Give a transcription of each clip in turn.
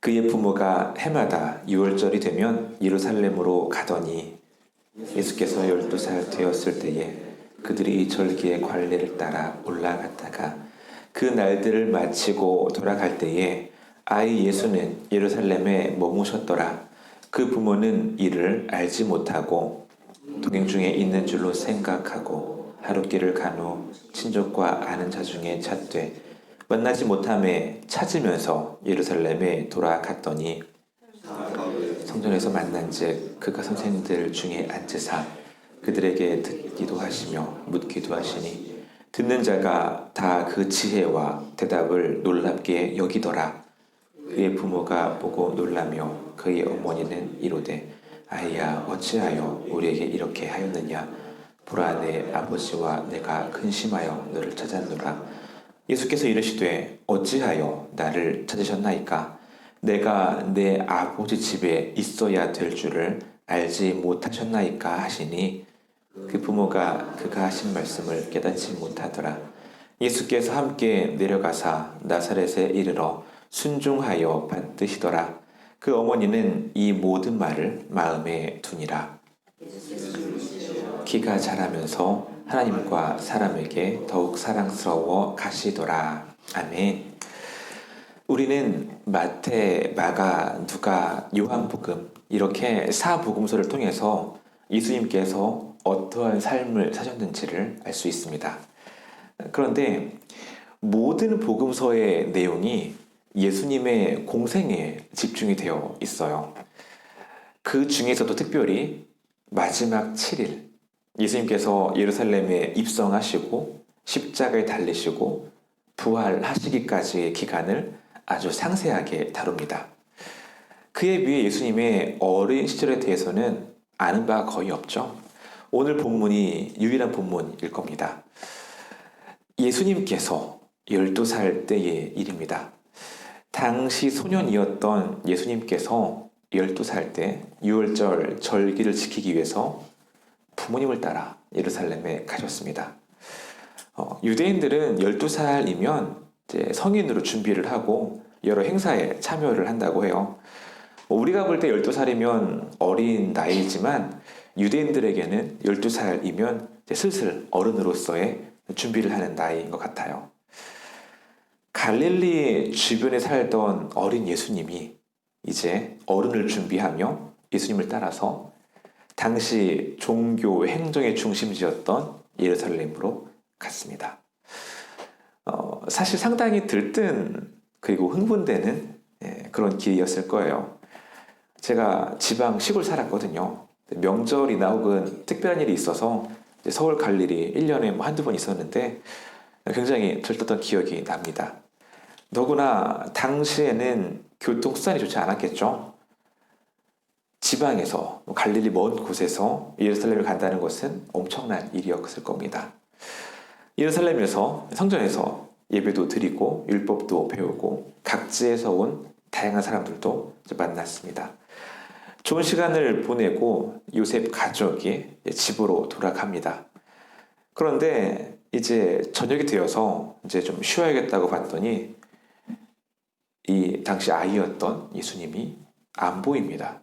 그의 부모가 해마다 6월절이 되면 예루살렘으로 가더니 예수께서 12살 되었을 때에 그들이 절기의 관례를 따라 올라갔다가 그 날들을 마치고 돌아갈 때에 아이 예수는 예루살렘에 머무셨더라. 그 부모는 이를 알지 못하고 동행 중에 있는 줄로 생각하고 하룻길을 간 후 친족과 아는 자 중에 찾되 만나지 못함에 찾으면서 예루살렘에 돌아갔더니 성전에서 만난즉 그가 선생님들 중에 앉으사 그들에게 듣기도 하시며 묻기도 하시니 듣는 자가 다 그 지혜와 대답을 놀랍게 여기더라. 그의 부모가 보고 놀라며 그의 어머니는 이르되 아이야 어찌하여 우리에게 이렇게 하였느냐. 보라 내 아버지와 내가 근심하여 너를 찾았노라. 예수께서 이르시되 어찌하여 나를 찾으셨나이까. 내가 내 아버지 집에 있어야 될 줄을 알지 못하셨나이까 하시니 그 부모가 그가 하신 말씀을 깨닫지 못하더라. 예수께서 함께 내려가사 나사렛에 이르러 순종하여 받드시더라. 그 어머니는 이 모든 말을 마음에 두니라. 키가 자라면서 하나님과 사람에게 더욱 사랑스러워 가시더라. 아멘. 우리는 마태, 마가, 누가, 요한복음 이렇게 사복음서를 통해서 예수님께서 어떠한 삶을 사셨는지를 알 수 있습니다. 그런데 모든 복음서의 내용이 예수님의 공생에 집중이 되어 있어요. 그 중에서도 특별히 마지막 7일 예수님께서 예루살렘에 입성하시고 십자가에 달리시고 부활하시기까지의 기간을 아주 상세하게 다룹니다. 그에 비해 예수님의 어린 시절에 대해서는 아는 바가 거의 없죠. 오늘 본문이 유일한 본문일 겁니다. 예수님께서 12살 때의 일입니다. 당시 소년이었던 예수님께서 12살 때 6월절 절기를 지키기 위해서 부모님을 따라 예루살렘에 가셨습니다. 유대인들은 12살이면 이제 성인으로 준비를 하고 여러 행사에 참여를 한다고 해요. 우리가 볼 때 12살이면 어린 나이지만 유대인들에게는 12살이면 슬슬 어른으로서의 준비를 하는 나이인 것 같아요. 갈릴리 주변에 살던 어린 예수님이 이제 어른을 준비하며 예수님을 따라서 당시 종교 행정의 중심지였던 예루살렘으로 갔습니다. 사실 상당히 들뜬 그리고 흥분되는 그런 길이었을 거예요. 제가 지방 시골 살았거든요. 명절이나 혹은 특별한 일이 있어서 서울 갈 일이 1년에 한두 번 있었는데 굉장히 들떴던 기억이 납니다. 더구나 당시에는 교통수단이 좋지 않았겠죠. 지방에서 갈릴리 먼 곳에서 예루살렘을 간다는 것은 엄청난 일이었을 겁니다. 예루살렘에서 성전에서 예배도 드리고 율법도 배우고 각지에서 온 다양한 사람들도 만났습니다. 좋은 시간을 보내고 요셉 가족이 집으로 돌아갑니다. 그런데 이제 저녁이 되어서 이제 좀 쉬어야겠다고 봤더니 이 당시 아이였던 예수님이 안 보입니다.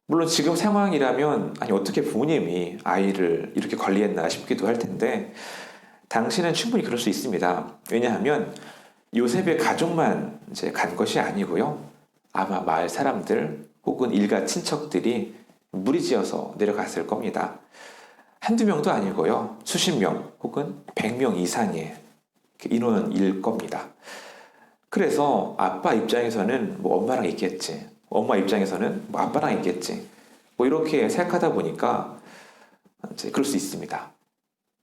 물론 지금 상황이라면 아니 어떻게 부모님이 아이를 이렇게 관리했나 싶기도 할 텐데 당시는 충분히 그럴 수 있습니다. 왜냐하면 요셉의 가족만 이제 간 것이 아니고요. 아마 마을 사람들 혹은 일가 친척들이 무리지어서 내려갔을 겁니다. 한두 명도 아니고요. 수십 명 혹은 100명 이상의 인원일 겁니다. 그래서 아빠 입장에서는 뭐 엄마랑 있겠지. 엄마 입장에서는 뭐 아빠랑 있겠지. 뭐 이렇게 생각하다 보니까 이제 그럴 수 있습니다.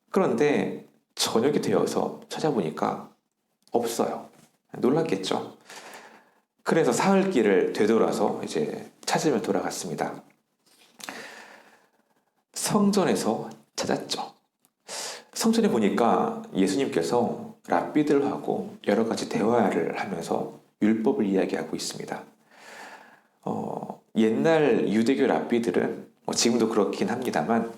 그런데 저녁이 되어서 찾아보니까 없어요. 놀랐겠죠. 그래서 사흘길을 되돌아서 이제 찾으며 돌아갔습니다. 성전에서 찾았죠. 성전에 보니까 예수님께서 랍비들하고 여러 가지 대화를 하면서 율법을 이야기하고 있습니다. 옛날 유대교 랍비들은 지금도 그렇긴 합니다만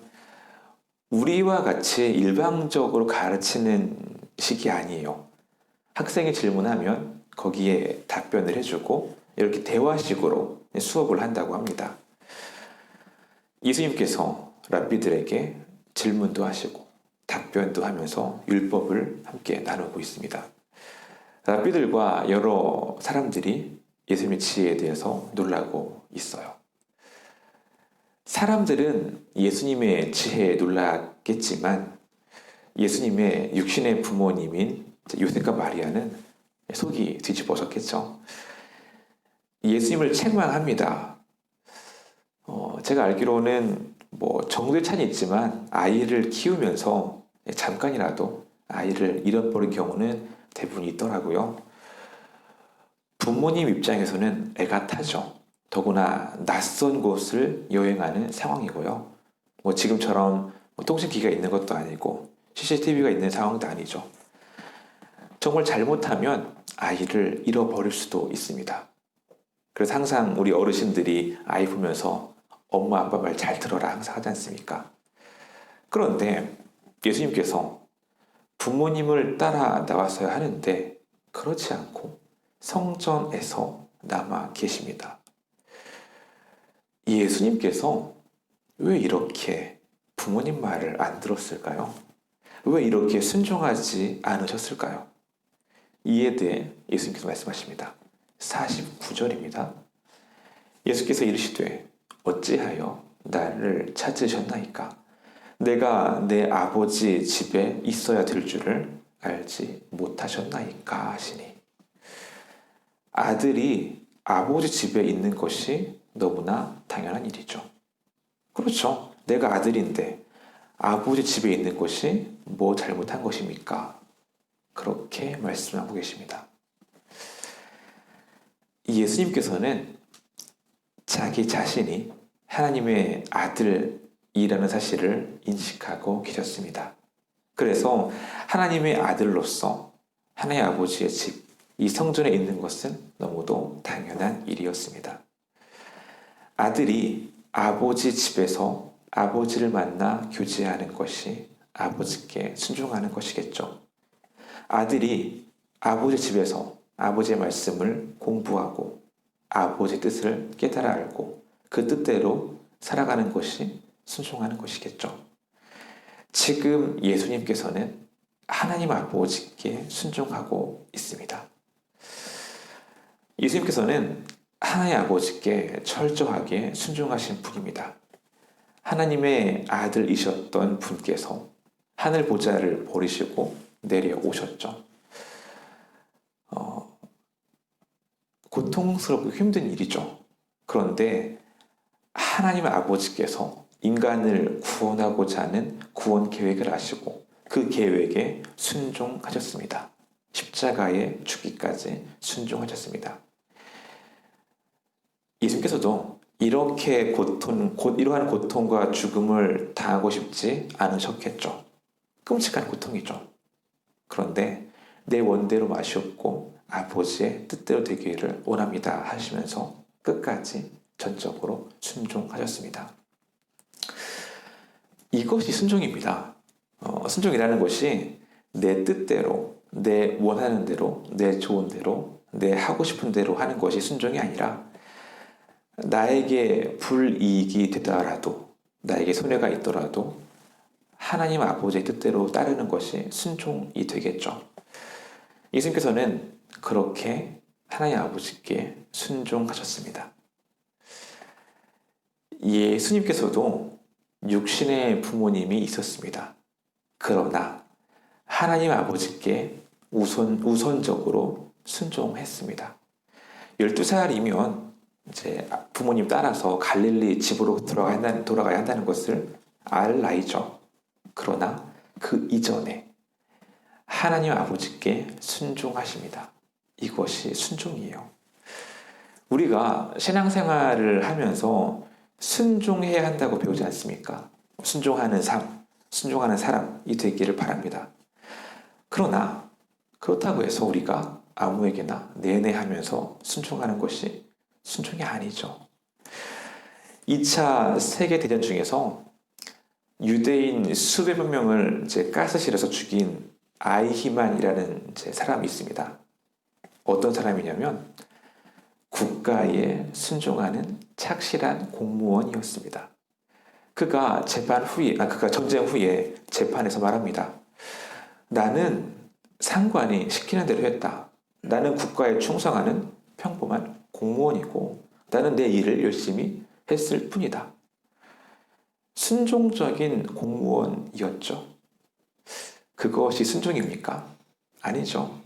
우리와 같이 일방적으로 가르치는 식이 아니에요. 학생이 질문하면 거기에 답변을 해주고 이렇게 대화식으로 수업을 한다고 합니다. 예수님께서 랍비들에게 질문도 하시고 답변도 하면서 율법을 함께 나누고 있습니다. 랍비들과 여러 사람들이 예수님의 지혜에 대해서 놀라고 있어요. 사람들은 예수님의 지혜에 놀랐겠지만 예수님의 육신의 부모님인 요셉과 마리아는 속이 뒤집어졌겠죠. 예수님을 책망합니다. 제가 알기로는 정도의 차이는 있지만 아이를 키우면서 잠깐이라도 아이를 잃어버린 경우는 대부분 있더라고요. 부모님 입장에서는 애가 타죠. 더구나 낯선 곳을 여행하는 상황이고요. 지금처럼 통신기가 있는 것도 아니고 CCTV가 있는 상황도 아니죠. 정말 잘못하면 아이를 잃어버릴 수도 있습니다. 그래서 항상 우리 어르신들이 아이 보면서 엄마 아빠 말 잘 들어라 항상 하지 않습니까? 그런데 예수님께서 부모님을 따라 나왔어야 하는데 그렇지 않고 성전에서 남아 계십니다. 예수님께서 왜 이렇게 부모님 말을 안 들었을까요? 왜 이렇게 순종하지 않으셨을까요? 이에 대해 예수님께서 말씀하십니다. 49절입니다. 예수께서 이르시되 어찌하여 나를 찾으셨나이까? 내가 내 아버지 집에 있어야 될 줄을 알지 못하셨나이까 하시니, 아들이 아버지 집에 있는 것이 너무나 당연한 일이죠. 그렇죠. 내가 아들인데 아버지 집에 있는 것이 뭐 잘못한 것입니까? 그렇게 말씀하고 계십니다. 예수님께서는 자기 자신이 하나님의 아들이라는 사실을 인식하고 계셨습니다. 그래서 하나님의 아들로서 하나님 아버지의 집, 이 성전에 있는 것은 너무도 당연한 일이었습니다. 아들이 아버지 집에서 아버지를 만나 교제하는 것이 아버지께 순종하는 것이겠죠. 아들이 아버지 집에서 아버지의 말씀을 공부하고 아버지의 뜻을 깨달아 알고 그 뜻대로 살아가는 것이 순종하는 것이겠죠. 지금 예수님께서는 하나님 아버지께 순종하고 있습니다. 예수님께서는 하나님 아버지께 철저하게 순종하신 분입니다. 하나님의 아들이셨던 분께서 하늘 보좌를 버리시고 내려오셨죠. 고통스럽고 힘든 일이죠. 그런데 하나님 아버지께서 인간을 구원하고자 하는 구원 계획을 하시고 그 계획에 순종하셨습니다. 십자가에 죽기까지 순종하셨습니다. 예수님께서도 이러한 고통과 죽음을 당하고 싶지 않으셨겠죠. 끔찍한 고통이죠. 그런데 내 원대로 마시옵고 아버지의 뜻대로 되기를 원합니다 하시면서 끝까지 전적으로 순종하셨습니다. 이것이 순종입니다. 순종이라는 것이 내 뜻대로, 내 원하는 대로, 내 좋은 대로, 내 하고 싶은 대로 하는 것이 순종이 아니라 나에게 불이익이 되더라도, 나에게 손해가 있더라도 하나님 아버지의 뜻대로 따르는 것이 순종이 되겠죠. 예수님께서는 그렇게 하나님 아버지께 순종하셨습니다. 예수님께서도 육신의 부모님이 있었습니다. 그러나 하나님 아버지께 우선적으로 순종했습니다. 12살이면 이제 부모님 따라서 갈릴리 집으로 돌아가야 한다는 것을 알 나이죠. 그러나 그 이전에 하나님 아버지께 순종하십니다. 이것이 순종이에요. 우리가 신앙생활을 하면서 순종해야 한다고 배우지 않습니까? 순종하는 삶, 순종하는 사람이 되기를 바랍니다. 그러나 그렇다고 해서 우리가 아무에게나 내내 하면서 순종하는 것이 순종이 아니죠. 2차 세계대전 중에서 유대인 수백만 명을 이제 가스실에서 죽인 아이히만이라는 사람이 있습니다. 어떤 사람이냐면 국가에 순종하는 착실한 공무원이었습니다. 그가 그가 전쟁 후에 재판에서 말합니다. 나는 상관이 시키는 대로 했다. 나는 국가에 충성하는 평범한 공무원이고 나는 내 일을 열심히 했을 뿐이다. 순종적인 공무원이었죠. 그것이 순종입니까? 아니죠.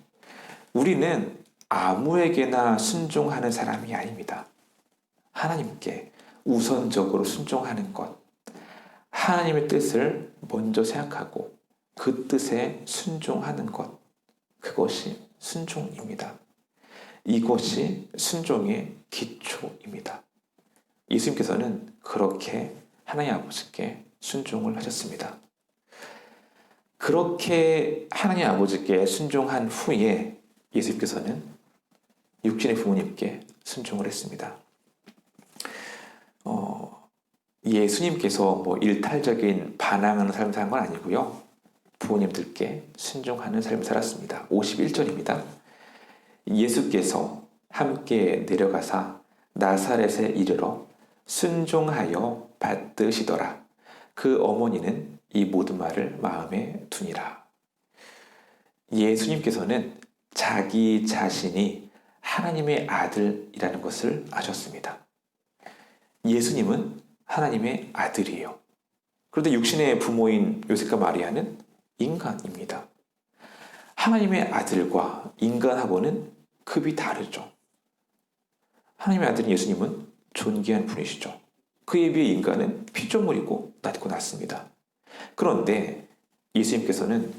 우리는 아무에게나 순종하는 사람이 아닙니다. 하나님께 우선적으로 순종하는 것, 하나님의 뜻을 먼저 생각하고 그 뜻에 순종하는 것, 그것이 순종입니다. 이것이 순종의 기초입니다. 예수님께서는 그렇게 하나님 아버지께 순종을 하셨습니다. 그렇게 하나님 아버지께 순종한 후에 예수님께서는 육신의 부모님께 순종을 했습니다. 예수님께서 일탈적인 반항하는 삶을 사는 건 아니고요. 부모님들께 순종하는 삶을 살았습니다. 51절입니다. 예수께서 함께 내려가사 나사렛에 이르러 순종하여 받드시더라. 그 어머니는 이 모든 말을 마음에 두니라. 예수님께서는 자기 자신이 하나님의 아들이라는 것을 아셨습니다. 예수님은 하나님의 아들이에요. 그런데 육신의 부모인 요셉과 마리아는 인간입니다. 하나님의 아들과 인간하고는 급이 다르죠. 하나님의 아들인 예수님은 존귀한 분이시죠. 그에 비해 인간은 피조물이고 낡고 낮습니다. 그런데 예수님께서는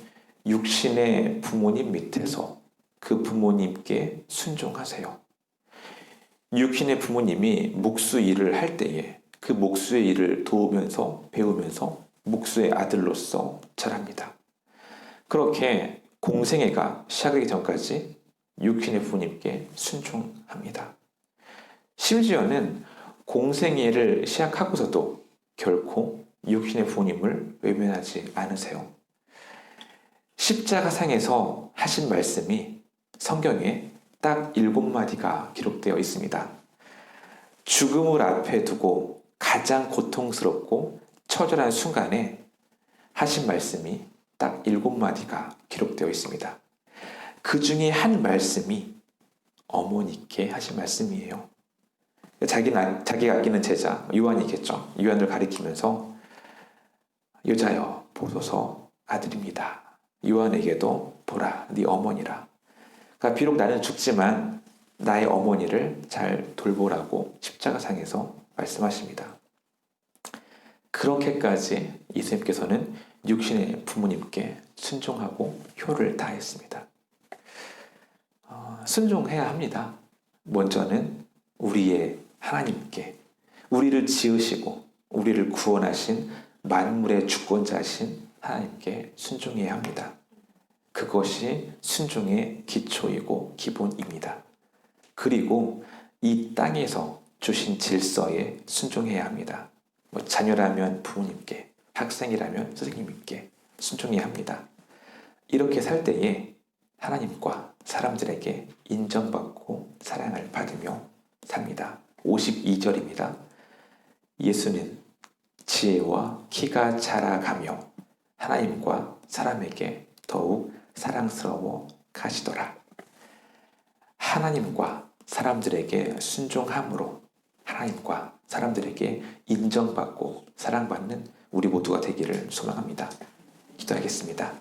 육신의 부모님 밑에서 그 부모님께 순종하세요. 육신의 부모님이 목수 일을 할 때에 그 목수의 일을 도우면서 배우면서 목수의 아들로서 자랍니다. 그렇게 공생애가 시작하기 전까지 육신의 부모님께 순종합니다. 심지어는 공생애를 시작하고서도 결코 육신의 부모님을 외면하지 않으세요. 십자가상에서 하신 말씀이 성경에 딱 7마디가 기록되어 있습니다. 죽음을 앞에 두고 가장 고통스럽고 처절한 순간에 하신 말씀이 딱 7마디가 기록되어 있습니다. 그 중에 한 말씀이 어머니께 하신 말씀이에요. 자기가 아끼는 제자 요한이겠죠. 요한을 가리키면서 여자여 보소서 아들입니다. 요한에게도 보라 네 어머니라. 그러니까 비록 나는 죽지만 나의 어머니를 잘 돌보라고 십자가상에서 말씀하십니다. 그렇게까지 예수님께서는 육신의 부모님께 순종하고 효를 다했습니다. 순종해야 합니다. 먼저는 우리의 하나님께, 우리를 지으시고 우리를 구원하신 만물의 주권자신 하나님께 순종해야 합니다. 그것이 순종의 기초이고 기본입니다. 그리고 이 땅에서 주신 질서에 순종해야 합니다. 자녀라면 부모님께, 학생이라면 선생님께 순종해야 합니다. 이렇게 살 때에 하나님과 사람들에게 인정받고 사랑을 받으며 삽니다. 52절입니다. 예수는 지혜와 키가 자라가며 하나님과 사람에게 더욱 사랑스러워 가시더라. 하나님과 사람들에게 순종함으로 하나님과 사람들에게 인정받고 사랑받는 우리 모두가 되기를 소망합니다. 기도하겠습니다.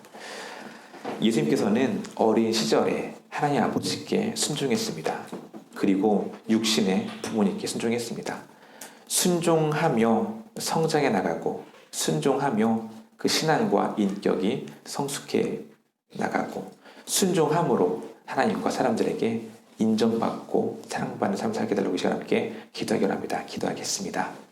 예수님께서는 어린 시절에 하나님 아버지께 순종했습니다. 그리고 육신의 부모님께 순종했습니다. 순종하며 성장해 나가고 순종하며 그 신앙과 인격이 성숙해 나가고 순종함으로 하나님과 사람들에게 인정받고 사랑받는 삶을 살게 달라고 이 시간 함께 기도하기 원합니다. 기도하겠습니다.